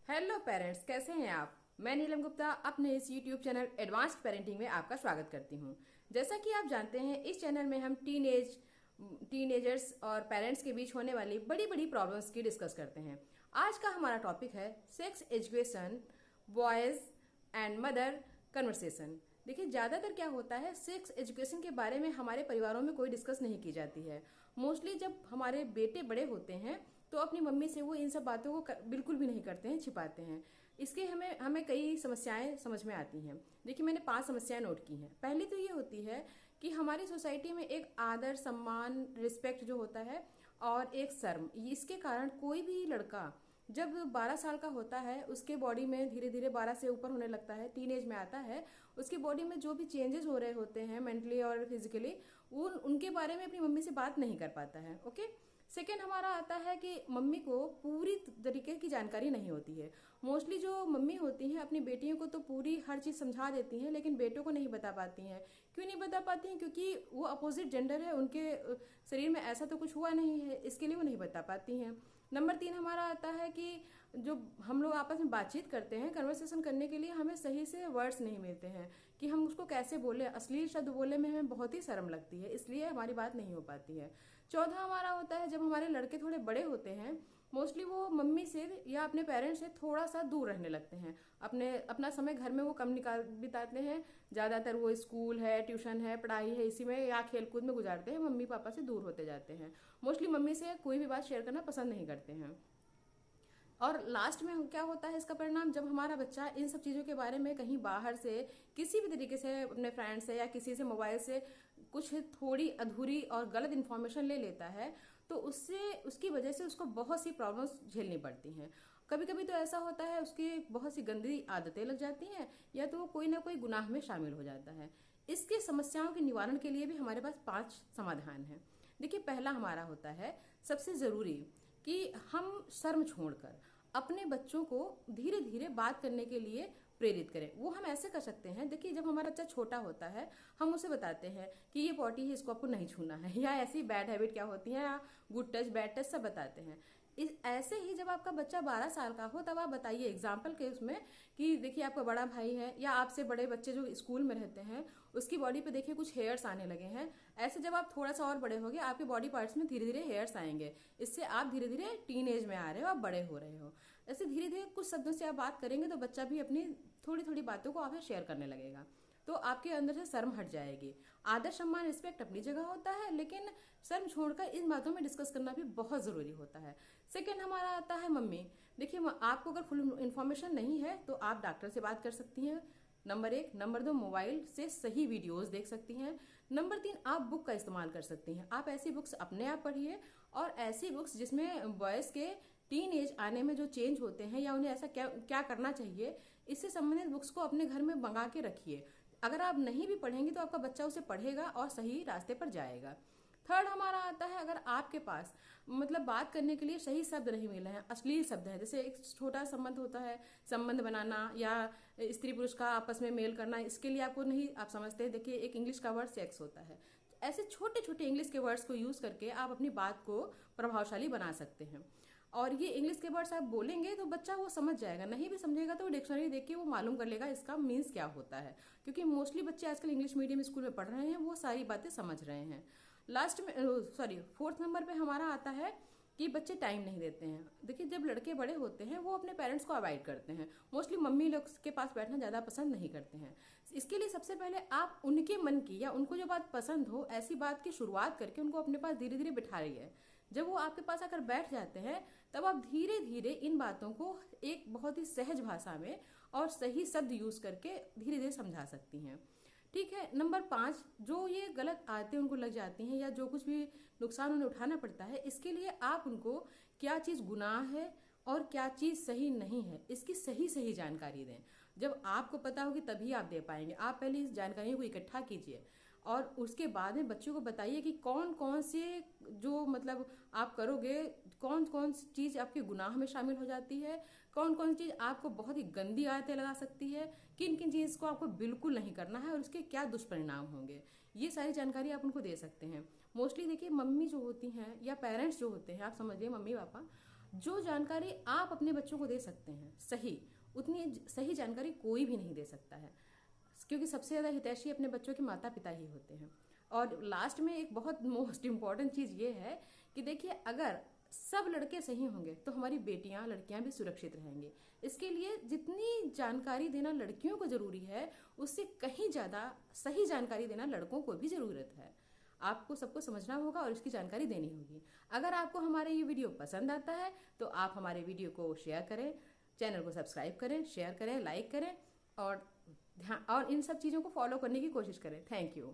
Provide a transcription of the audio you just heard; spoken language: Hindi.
हेलो पेरेंट्स, कैसे हैं आप। मैं नीलम गुप्ता अपने इस यूट्यूब चैनल एडवांस्ड पेरेंटिंग में आपका स्वागत करती हूं। जैसा कि आप जानते हैं, इस चैनल में हम टीनेजर्स और पेरेंट्स के बीच होने वाली बड़ी बड़ी प्रॉब्लम्स की डिस्कस करते हैं। आज का हमारा टॉपिक है sex education, boys and mother conversation. देखिए, ज्यादातर क्या होता है, सेक्स एजुकेशन के बारे में हमारे परिवारों में कोई डिस्कस नहीं की जाती है। मोस्टली जब हमारे बेटे बड़े होते हैं तो अपनी मम्मी से वो इन सब बातों को बिल्कुल भी नहीं करते हैं, छिपाते हैं। इसके हमें हमें कई समस्याएं समझ में आती हैं। देखिए, मैंने 5 समस्याएं नोट की हैं। पहली तो ये होती है कि हमारी सोसाइटी में एक आदर, सम्मान, रिस्पेक्ट जो होता है और एक शर्म, इसके कारण कोई भी लड़का जब 12 साल का होता है, उसके बॉडी में धीरे धीरे 12 से ऊपर होने लगता है, टीनेज में आता है, उसकी बॉडी में जो भी चेंजेस हो रहे होते हैं मेंटली और फिजिकली, उनके बारे में अपनी मम्मी से बात नहीं कर पाता है। ओके। सेकेंड हमारा आता है कि मम्मी को पूरी तरीके की जानकारी नहीं होती है। मोस्टली जो मम्मी होती हैं अपनी बेटियों को तो पूरी हर चीज समझा देती हैं, लेकिन बेटों को नहीं बता पाती हैं। क्यों नहीं बता पाती हैं? क्योंकि वो अपोजिट जेंडर है, उनके शरीर में ऐसा तो कुछ हुआ नहीं है, इसके लिए वो नहीं बता पाती हैं। नंबर 3 हमारा आता है कि जो हम लोग आपस में बातचीत करते हैं, कन्वर्सेशन करने के लिए हमें सही से वर्ड्स नहीं मिलते हैं कि हम उसको कैसे बोले। अश्लील शब्द बोलने में हमें बहुत ही शर्म लगती है, इसलिए हमारी बात नहीं हो पाती है। चौथा हमारा होता है, जब हमारे लड़के थोड़े बड़े होते हैं, मोस्टली वो मम्मी से या अपने पेरेंट्स से थोड़ा सा दूर रहने लगते हैं। अपना समय घर में वो कम बिताते हैं। ज्यादातर वो स्कूल है, ट्यूशन है, पढ़ाई है, इसी में या खेलकूद में गुजारते हैं। मम्मी पापा से दूर होते जाते हैं। मोस्टली मम्मी से कोई भी बात शेयर करना पसंद नहीं करते हैं। और लास्ट में क्या होता है इसका परिणाम, जब हमारा बच्चा इन सब चीजों के बारे में कहीं बाहर से किसी भी तरीके से अपने फ्रेंड से या किसी से मोबाइल से कुछ थोड़ी अधूरी और गलत इन्फॉर्मेशन ले लेता है, तो उससे उसकी वजह से उसको बहुत सी प्रॉब्लम्स झेलनी पड़ती हैं। कभी कभी तो ऐसा होता है उसकी बहुत सी गंदी आदतें लग जाती हैं, या तो वो कोई ना कोई गुनाह में शामिल हो जाता है। इसकी समस्याओं के निवारण के लिए भी हमारे पास 5 समाधान हैं। देखिए, पहला हमारा होता है सबसे जरूरी कि हम शर्म छोड़कर अपने बच्चों को धीरे धीरे बात करने के लिए प्रेरित करें। वो हम ऐसे कर सकते हैं, देखिए, जब हमारा बच्चा छोटा होता है, हम उसे बताते हैं कि ये पॉटी है, इसको आपको नहीं छूना है, या ऐसी बैड हैबिट क्या होती है, गुड टच, बैड टच, सब बताते हैं। ऐसे ही जब आपका बच्चा 12 साल का हो, तब आप बताइए एग्जाम्पल के उसमें कि देखिए, आपका बड़ा भाई है या आपसे बड़े बच्चे जो स्कूल में रहते हैं, उसकी बॉडी पे देखिए कुछ हेयर्स आने लगे हैं। ऐसे जब आप थोड़ा सा और बड़े होगे, आपके बॉडी पार्ट्स में धीरे धीरे हेयर्स आएंगे। इससे आप धीरे धीरे टीन एज में आ रहे हो, आप बड़े हो रहे हो। ऐसे धीरे धीरे कुछ शब्दों से आप बात करेंगे तो बच्चा भी अपनी थोड़ी थोड़ी बातों को आपसे शेयर करने लगेगा, तो आपके अंदर से शर्म हट जाएगी। आदर, सम्मान, रिस्पेक्ट अपनी जगह होता है, लेकिन शर्म छोड़कर इन बातों में डिस्कस करना भी बहुत जरूरी होता है। सेकंड हमारा आता है मम्मी। देखिए, आपको अगर फुल इन्फॉर्मेशन नहीं है तो आप डॉक्टर से बात कर सकती हैं, नंबर 1। नंबर 2, मोबाइल से सही वीडियोस देख सकती हैं। नंबर 3, आप बुक का इस्तेमाल कर सकती हैं। आप ऐसी बुक्स अपने आप पढ़िए, और ऐसी बुक्स जिसमें बॉयज के टीन एज आने में जो चेंज होते हैं या उन्हें ऐसा क्या क्या करना चाहिए, इससे संबंधित बुक्स को अपने घर में मंगा के रखिए। अगर आप नहीं भी पढ़ेंगे तो आपका बच्चा उसे पढ़ेगा और सही रास्ते पर जाएगा। थर्ड हमारा आता है, अगर आपके पास मतलब बात करने के लिए सही शब्द नहीं मिले हैं, अश्लील शब्द है, जैसे एक छोटा संबंध होता है, संबंध बनाना या स्त्री पुरुष का आपस में मेल करना, इसके लिए आपको नहीं आप समझते हैं, देखिए एक इंग्लिश का वर्ड सेक्स होता है। ऐसे छोटे छोटे इंग्लिश के वर्ड्स को यूज करके आप अपनी बात को प्रभावशाली बना सकते हैं। और ये इंग्लिश के वर्ड्स आप बोलेंगे तो बच्चा वो समझ जाएगा, नहीं भी समझेगा तो वो डिक्शनरी देख के वो मालूम कर लेगा इसका मीन्स क्या होता है, क्योंकि मोस्टली बच्चे आजकल इंग्लिश मीडियम स्कूल में पढ़ रहे हैं, वो सारी बातें समझ रहे हैं। लास्ट में फोर्थ नंबर पे हमारा आता है कि बच्चे टाइम नहीं देते हैं। देखिए, जब लड़के बड़े होते हैं वो अपने पेरेंट्स को अवॉइड करते हैं, मोस्टली मम्मी लोग के पास बैठना ज्यादा पसंद नहीं करते हैं। इसके लिए सबसे पहले आप उनके मन की या उनको जो बात पसंद हो, ऐसी बात की शुरुआत करके उनको अपने पास धीरे धीरे बिठाइए। जब वो आपके पास आकर बैठ जाते हैं, तब आप धीरे धीरे इन बातों को एक बहुत ही सहज भाषा में और सही शब्द यूज करके धीरे धीरे समझा सकती हैं। ठीक है। नंबर 5, जो ये गलत आदतें उनको लग जाती हैं या जो कुछ भी नुकसान उन्हें उठाना पड़ता है, इसके लिए आप उनको क्या चीज गुनाह है और क्या चीज सही नहीं है, इसकी सही सही जानकारी दें। जब आपको पता होगी तभी आप दे पाएंगे। आप पहले इस जानकारियों को इकट्ठा कीजिए और उसके बाद में बच्चों को बताइए कि कौन कौन से जो मतलब आप करोगे, कौन कौन सी चीज आपके गुनाह में शामिल हो जाती है, कौन कौन सी चीज आपको बहुत ही गंदी आदतें लगा सकती है, किन किन चीज को आपको बिल्कुल नहीं करना है और उसके क्या दुष्परिणाम होंगे। ये सारी जानकारी आप उनको दे सकते हैं। मोस्टली देखिए, मम्मी जो होती हैं या पेरेंट्स जो होते हैं, आप समझिए मम्मी पापा, जो जानकारी आप अपने बच्चों को दे सकते हैं सही, उतनी सही जानकारी कोई भी नहीं दे सकता है, क्योंकि सबसे ज़्यादा हितैषी अपने बच्चों के माता पिता ही होते हैं। और लास्ट में एक बहुत मोस्ट इम्पॉर्टेंट चीज़ ये है कि देखिए, अगर सब लड़के सही होंगे तो हमारी बेटियां लड़कियां भी सुरक्षित रहेंगी। इसके लिए जितनी जानकारी देना लड़कियों को ज़रूरी है, उससे कहीं ज़्यादा सही जानकारी देना लड़कों को भी ज़रूरत है। आपको सबको समझना होगा और इसकी जानकारी देनी होगी। अगर आपको हमारे ये वीडियो पसंद आता है तो आप हमारे वीडियो को शेयर करें, चैनल को सब्सक्राइब करें, शेयर करें, लाइक करें और इन सब चीज़ों को फॉलो करने की कोशिश करें। Thank you.